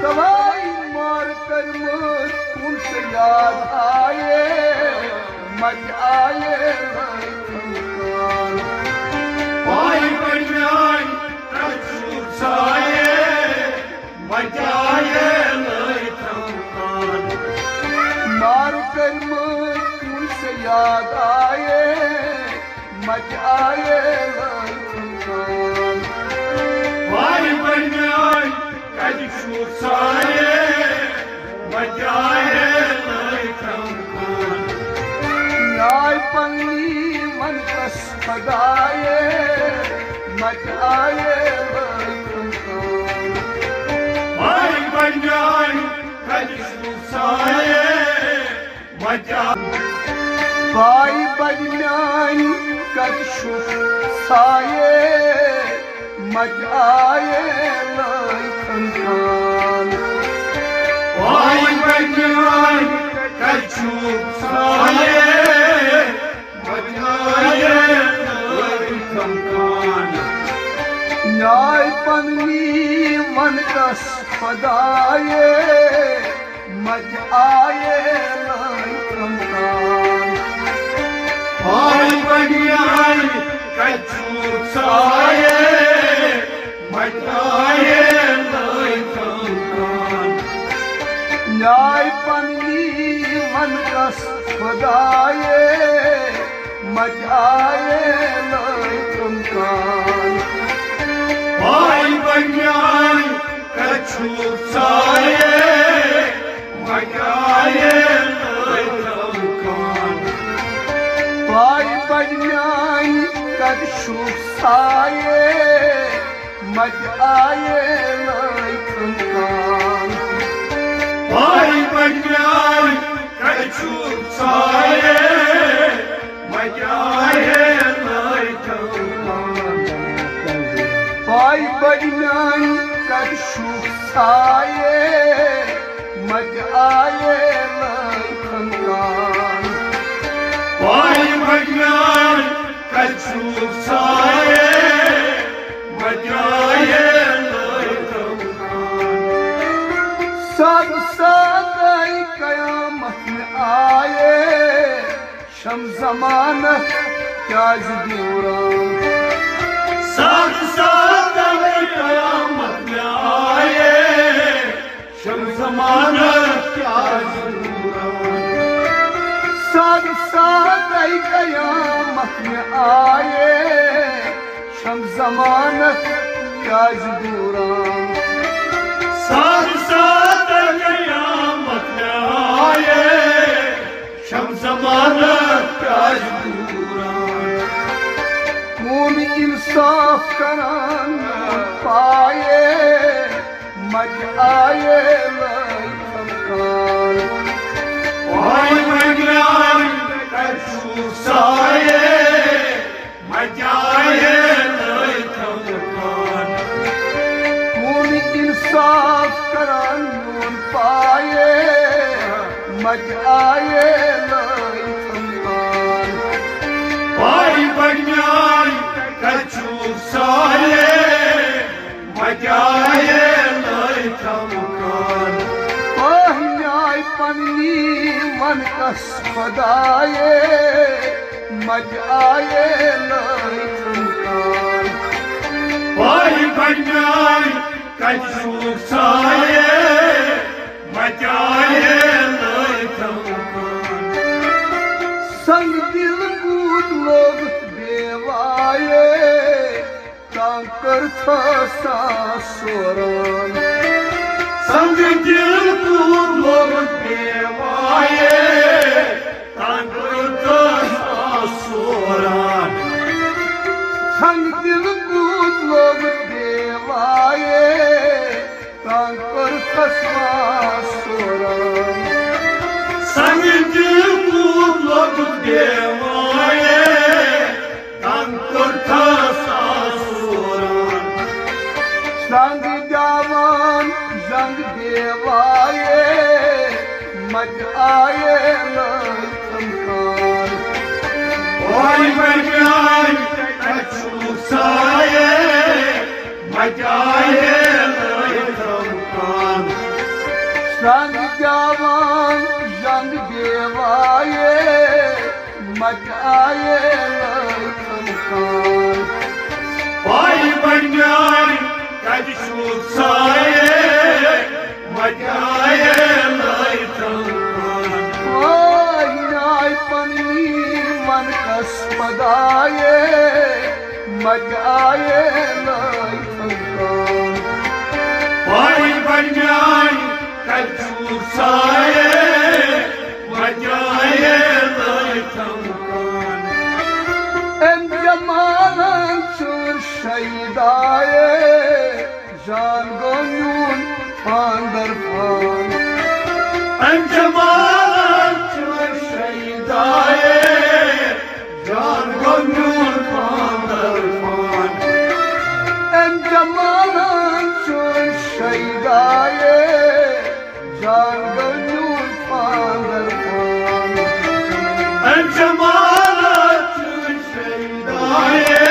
दवाई मार कर उनसे याद आए मच आए मार कर उनसे याद आए मच आए न्याय पंगी मन कस पदाए मच आए भाई बजनान कछु साये मच आए खंखान भाई बजनान कछु साये मच आए खंखान न्याय पंगी मन कस पदाए मच आए खंखान भाई बजनान कछु साये मच आए खंखान न्याय पंगी मन कस पदाए मच आए खंखान भाई बजनान कछु साये मच आए खंखान भाई बजनान कछु साये मच आए खंखान भाई बजनान कछु साये मच आए खंखान भाई बजनान कछु साये मच आए खंखान भाई बजनान कछु साये मच आए सब सदाई कयामत में आए शम जमानत क्या ज़िंदूरा साथ साथ कयामत में आए शम ज़मानत क्या ज़िंदूरा सब सदाई कयामत में आए शम जमानत क्या ज़िंदूरा साथ साथ कयामत में आए शम ज़मानत क्या ज़िंदूरा खून इंसाफ करान पाए मच आए खंखान भाई बजनान कछु साये मच आए खंखान खून इंसाफ करान पाए मच आए खंखान भाई बजनान कछु साये मच आए खंखान न्याय पन्नी मन कस पदाए मच आए खंखान भाई बजनान कछु साये मच आए खंखान संग दिल कूद लोग देवाए कांकर था सासुरान संग दिल कूद लोग देवाए कांकर था सासुरान संग दिल कूद लोग देवाए कांकर था सासुरान संग दिल कूद लोग देवाए कांकर था सासुरान संग जवान संग देवाए मच आए खंखान भाई बजनान कछु साये मचाए लय तमकान संग जवान जंग देवाए मचाए लय तमकान भाई बन्यान कद सुसाए मचाए लय तमकान नाय पनी मन कसमदाए मचाए लय तमकान भाई बन्यान कद सुसाए मचाए लय तमकान एम जमानन सुर शहीदाए जान गोयून पांदर पान अंजमान शहीदाए जान गंजूर पांदर पान एम जमानन सुर शहीदाए जान गोयून पांदर पान अंजमान शहीदाए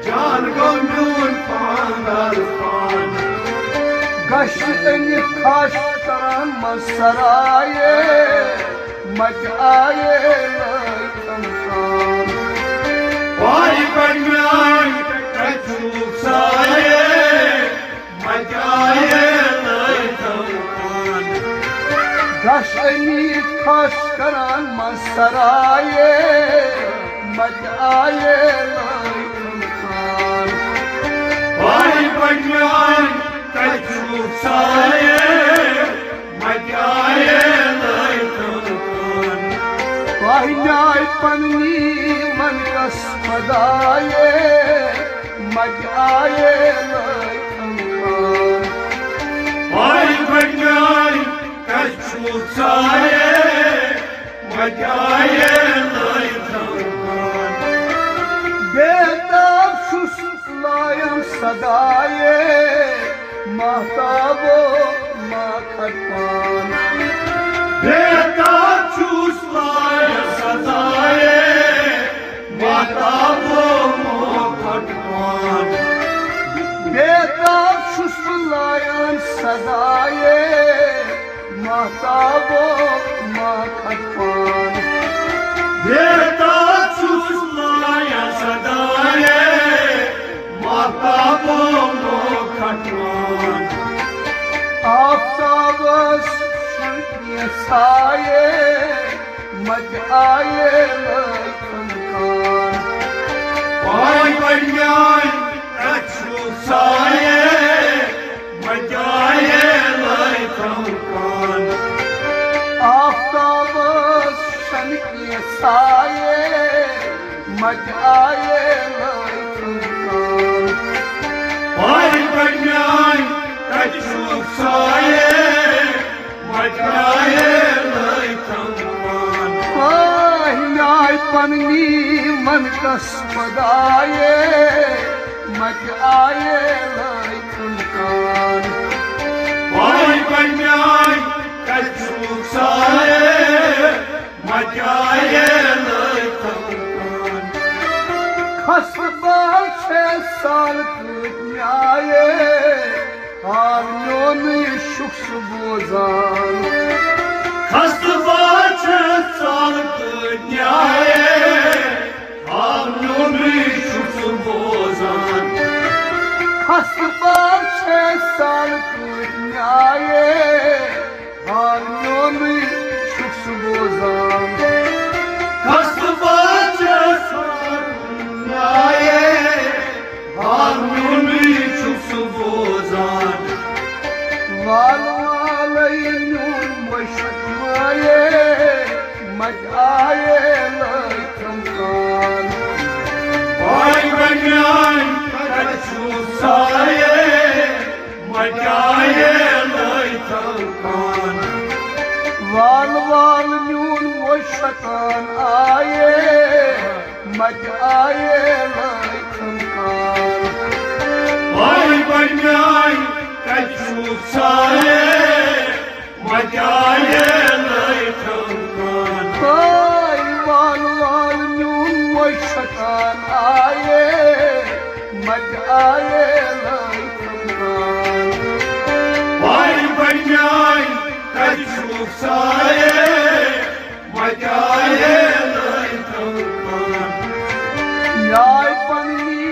जान गंजूर पांदर पान गश्तन खाश तरन मसराए मचाए लय तमकान भाई बन्यान कचूसाए मचाए लय तमकान गश्तनी खाश तरन मसराए मचाए लय तमकान भाई बन्यान कचूसाए मचाए लय तमकान वाहिन्याय पन्नी मन कसमदाए मचाए लय तमकान भाई बन्यान कचूसाए मचाए लय तमकान बेताब सुस्लायम सदाए महताबो माखटपान बेटा चूसलाय सदाए माता वो मोखटपान बेताब सुस्लायम सदाए महताबो माखटपान बेटा चूसलाय सदाए माता वो मोखटपान आफ्ताबस शंकिय साए मचाए लय तमकान भाई बन्यान कचूसाए मचाए लय तमकान आफ्ताबस शंकिय साए मचाए लय तमकान भाई बन्यान कचूसाए मचाए लय तमकान वाहिन्याय पन्नी मन कसमदाए मचाए लय तमकान भाई बन्यान कचूसाए मचाए लय तमकान खसबाल 6 साल न्याये हार्योन शुक्स बोजान खसबाल 6 साल न्याये हार्योन शुक्स बोजान खसबाल 6 साल न्याये हार्योन शुक्स बोजान खसबाल 6 साल न्याये हार्योन शुक्स बोजान वालवालयून वशमाये मचाए लय तमकान भाई बन्यान कचूसाए मचाए लय तमकान वालवालयून वशकान आए मचाए लय तमकान भाई बन्यान कचूसाए मचाए लय तमकान वालवालयून वशकान आए मचाए लय साये मचाए लैथमकान न्याय पन्नी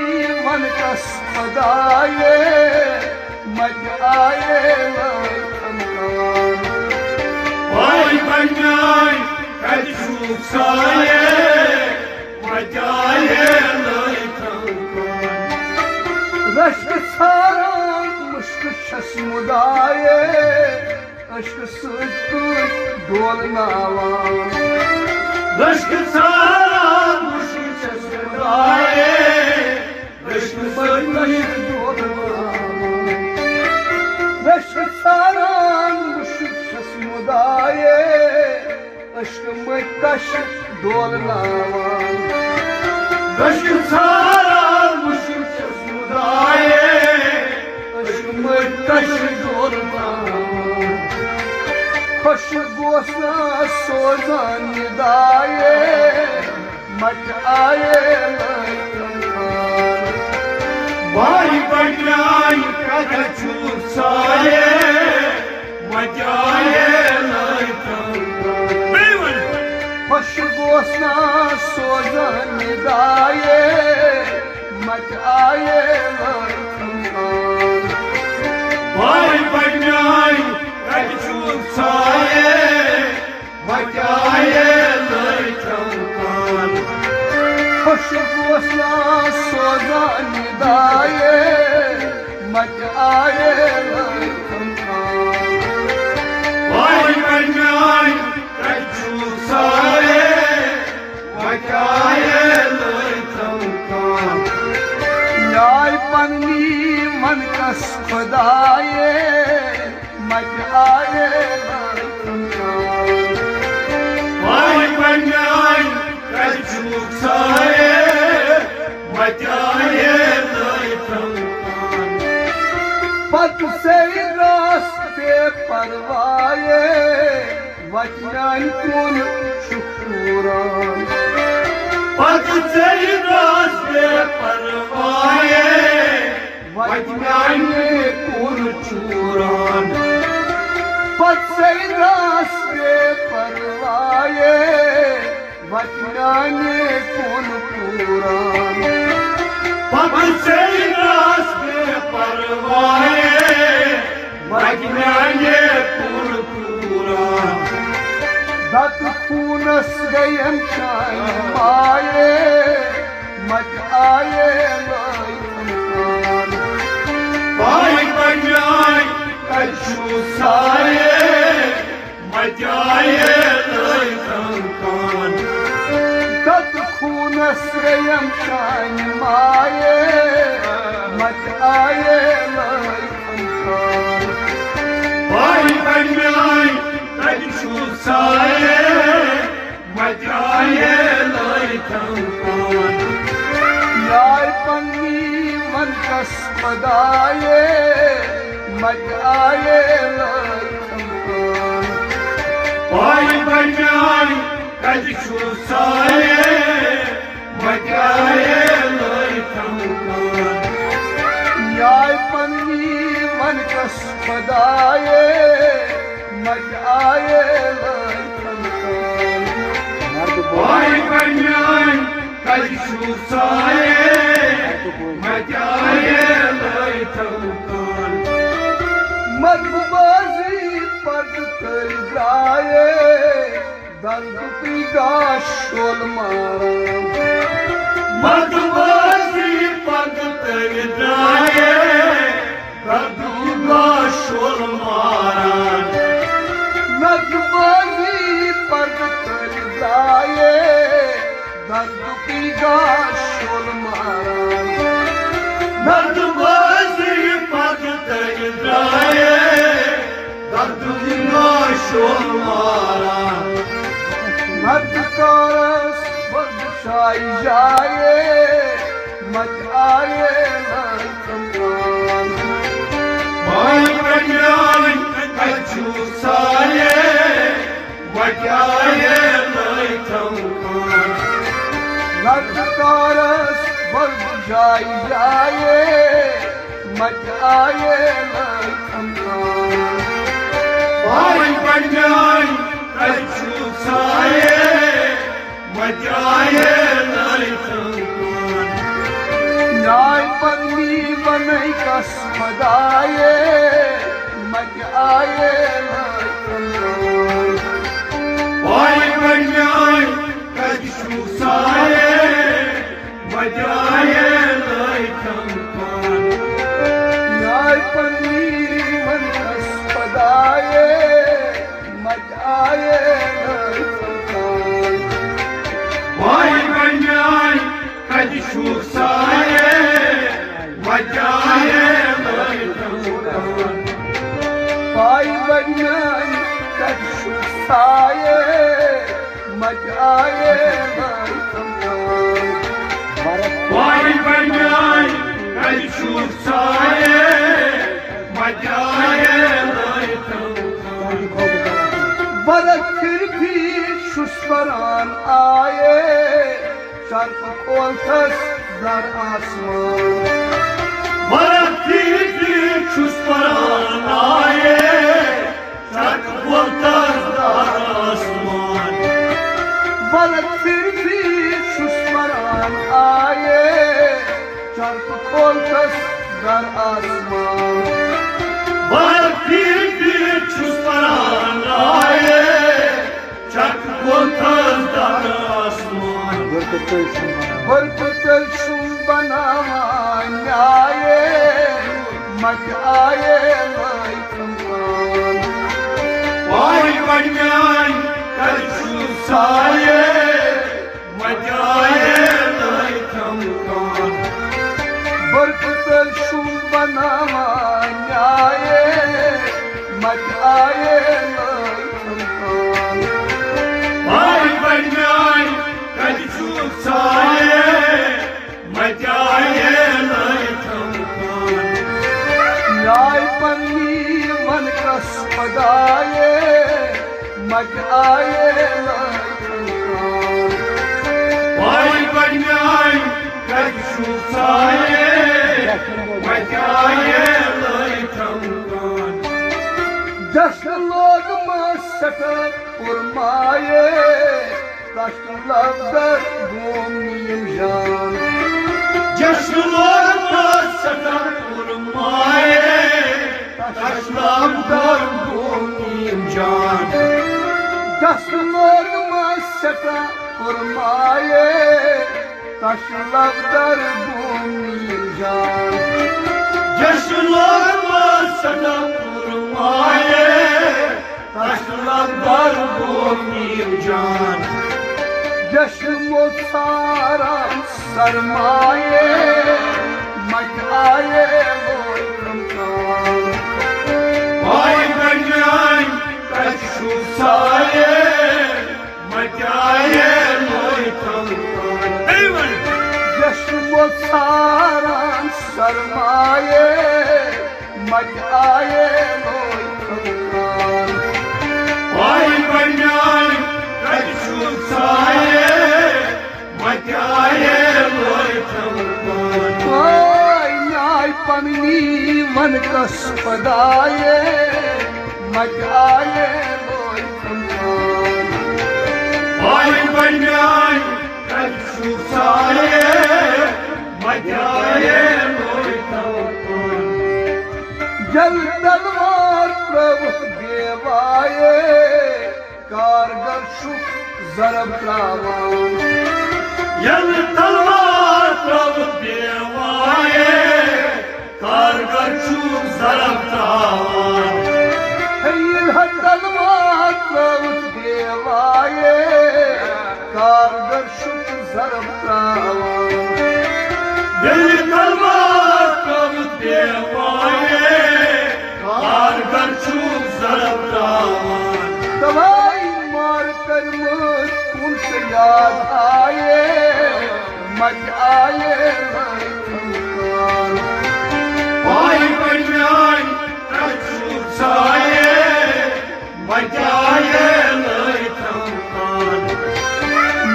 मन कस पदाये मचाए लैथमकान भाई बन्याय कछु साये मचाए लैथमकान रश्क सारान मुश्क छस मुदाये अश्क सत डोलनावान रश्क सारा मुश्क ससुराए रश्क सत डोलनावान रश्क सारान मुश्क छस मुदाये अश्क मकश डोलनावान रश्क सारा मुश्क ससुराए अश्क मकश डोलनावान खुश गोसा सोजान निदाये मच आये लैथमकान भाई बन्याय कछु साये मचाए लैथमकान खुश गोसा सोजान निदाये मच आये लैथमकान भाई बन्याय कछु साये मचाए लैथमकान खुश गोसा सोजान निदाये मच आये लैथमकान भाई बन्याय कछु साये मचाए लैथमकान न्याय पन्नी मन कस खुदाये मच आये लैथमकान भाई बन्याय कछु साये मचाए लैथमकान पत से रास्ते परवाये वचन कुल शुक्रान पद से रास्ते परवाए वचन कुल चूरान पत से रास्ते परवाये वचन कुल पुराण पद से रास्ते परवाए वचन कुल चूरान दत खूनस गयन शान माये मच आये लैथमकान भाई बन्याय कछु साये मचाए लैथमकान दत खूनस गयन शान माये मच आये लैथमकान भाई बन्याय कछु साये मचाए लैथमकान न्याय पन्नी मन कस पदाये मच आये लैथमकान भाई बन्याय कछु साये मचाए लैथमकान न्याय पन्नी मन कस पदाये मच आये लैथमकान भाई बन्याय कछु साये मचाए लैथमकान मर्दबाजी पद कर जाए दर्द पीगा शोल मारा मधुबासी पद तर जाए रघुगा शोल महाराज मर्दबाजी पद कर जाए दर्द पीगा शोल मारा मधुबासी पद तर जाए रघुगा शोल महाराज मधकारस बदशाई जाए मच आये लैथमकान भाई बन्याय कछु साये मचाए लैथमकान मधकारस बदशाई जाए मच आये लैथमकान Vay banyay kaçu saye Majaye laitan न्याय पन्नी बनई कस मदाये मज आए Vay banyay kaçu saye Majaye laitan न्याय पन्नी मन कस मदाये मज आए Vay banyay kaçu saye Majaye laitan पाई बनियान कछु साये मज आए Vay banyay kaçu saye Majaye laitan बरत फिर भी शुस्वरान आए शर्फ खोलथस दर आसमान Barattiki çusparan aye Şark voltaz dar asman बरत फिर भी शुस्वरान आए शर्फ खोलथस दर आसमान Barattiki çusparan aye Şark voltaz dar asman बरकतल शुम बनावा न्याये मज आए लाई कमान Vay banyay kaçu saye Majaye laitan बरकतल शुम बनावा न्याये मज आए लाई कमान Vay banyay kaçu saye Majaye laitan न्याय पन्नी मन कस पदाये मज आए लाई कमान Vay banyay kaçu saye Majaye laitan जश्न लोग मस्त उर्माए तश्न लफ्दर गोमीम जान Yaşlılarla sakar vurmaye Taşlamdan bulmayayım can जश्न लोग मस्त उर्माए तश्न लफ्दर गोमीम जान Yaşlılarla sakar vurmaye Taşlamdan bulmayayım can जश्न वो सारा सरमाए मज आए वो Ramzan Vay banyay kaçu saye Majaye laitan Eyvallah जश्न वो सारा सरमाए मज आए वो Ramzan Vay banyay kaçu saye Majaye laitan ओय न्याय पमनी मन कस पदाये मज आए वो Ramzan Vay banyay kaçu saye Majaye laitan जल तलवार प्रभु देवाये कारगर शुक जरब रावान Yanı talvar pravut devaye Kargar çuk zarab tavan हिल तलवार प्रभु देवाये कारगर शुक जरब रावान Yanı talvar pravut devaye Kargar çuk zarab tavan दवाई मार कर मुझ से याद आए मज आए Vay banyay kaçu saye Majaye laitan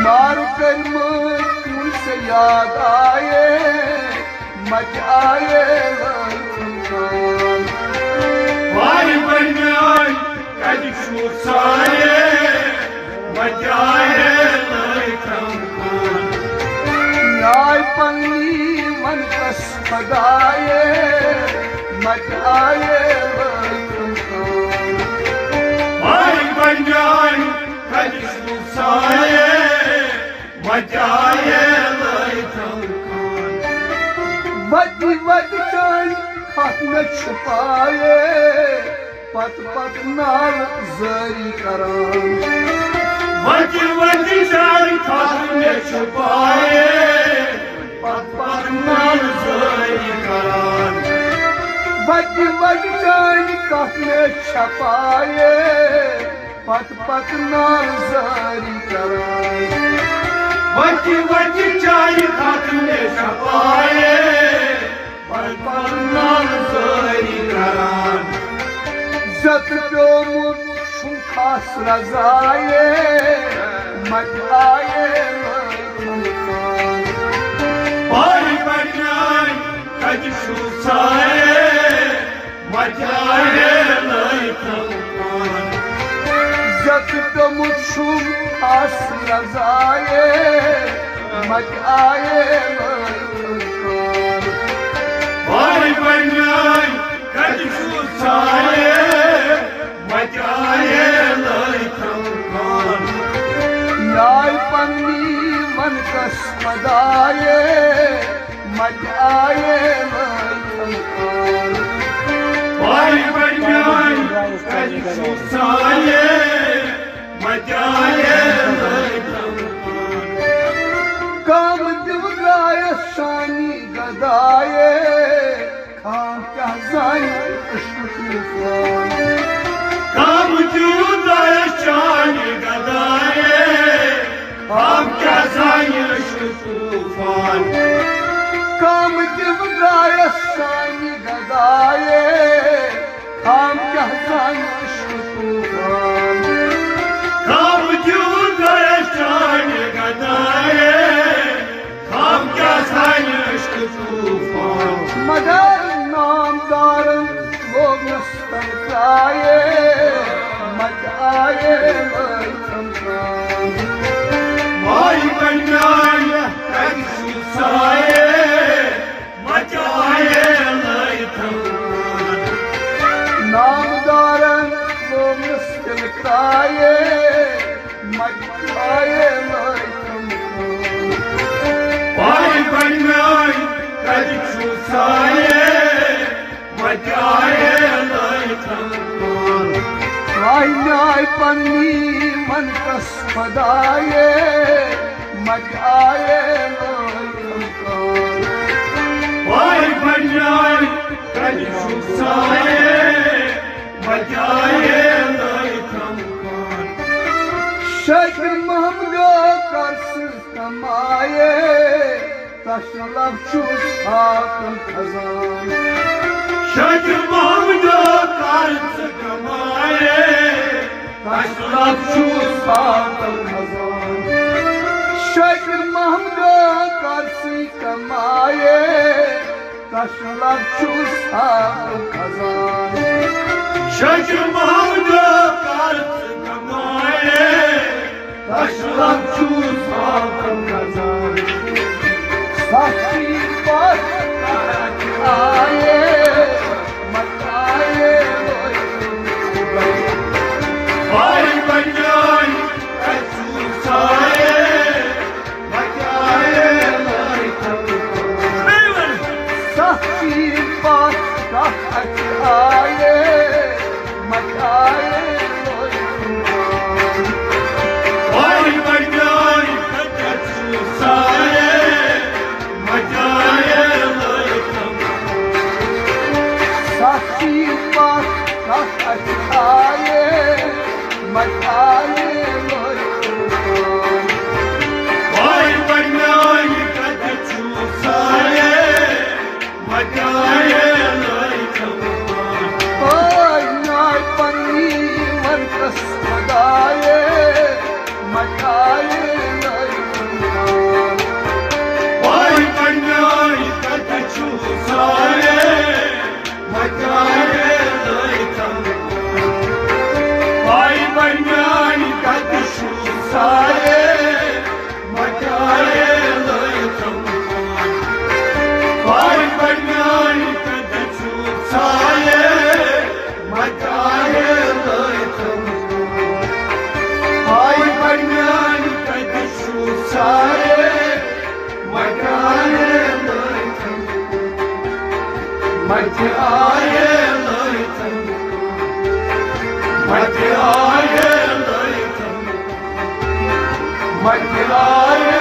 मार कर मुझ से याद आए मज आए Vay banyay मचाए लैतम खान भाई बन्यान कजू साये मचाए लैतम खान वदी वद चान हाथ में छुपाए पत पत नाल जारी करान वदी वदी चान हाथ में छुपाए पत पत नाल जारी करान वदी वद चान हाथ में छुपाए पत पत नाल जारी करान वदी वदी चान हाथ में छुपाए पत पत नाल जारी करान जत प्योमुत छुम खास रजाए मचाए लैतम खान भाई बन्यान कजू साये मचाए लैतम खान जत प्योमुत छुम खास रजाए मचाए लैतम खान भाई बन्यान कजू साये मचाए लैतम खान न्याय पन्नी मन कस मदाए मचाए लैतम खान भाई बन्यान कजू साये मचाए लैतम खान काम दिवगाय शानी गदाए खां क्या जाय इश्क तूफान काम जुदाय शान गदाए हम क्या जायश तूफान काम दिवगाय शानी गदाए खां क्या जाय इश्क तूफान काम जुदाय शान गदाए हम क्या जायश तूफान मगर नामदार लोग नस्तंकाए मचाए लैतम खान भाई बन्यान कजू साये मचाए लैतम खान नामदार लोग नस्तंकाए मचाए लैतम खान भाई बन्यान कजू साये मचाए लैतम खान न्याय पन्नी मन कस मदाए मचाए लैतम खान भाई बन्यान कजू साये मचाए लैतम खान शेख महमूद कर्स कमाए तशलब चूस हाकम खजान शेख महमूद कर्ज कमाए तशलब चूस हाकम खजान शेख महमूद कर्स कमाए तशलब चूस हाकम खजान शेख महमूद कर्ज कमाए तशलब चूस हाकम खजान साक्षी पर आए मचाए लैतम भाई बन्यान कजू साये मचाए लैतम खान साक्षी पर आए मचाए लैतम खान भाई बन्यान कजू साये मचाए लैतम साक्षी पर आए मचाए लैतम खान भाई बन्यान कजू साये मचाए लैतम खान न्याय पन्नी मन कस मदाए मचाए लैतम खान भाई बन्यान कजू साये मचाए लैतम खान भाई बन्यान कजू साये मचाए लैतम Mati aaye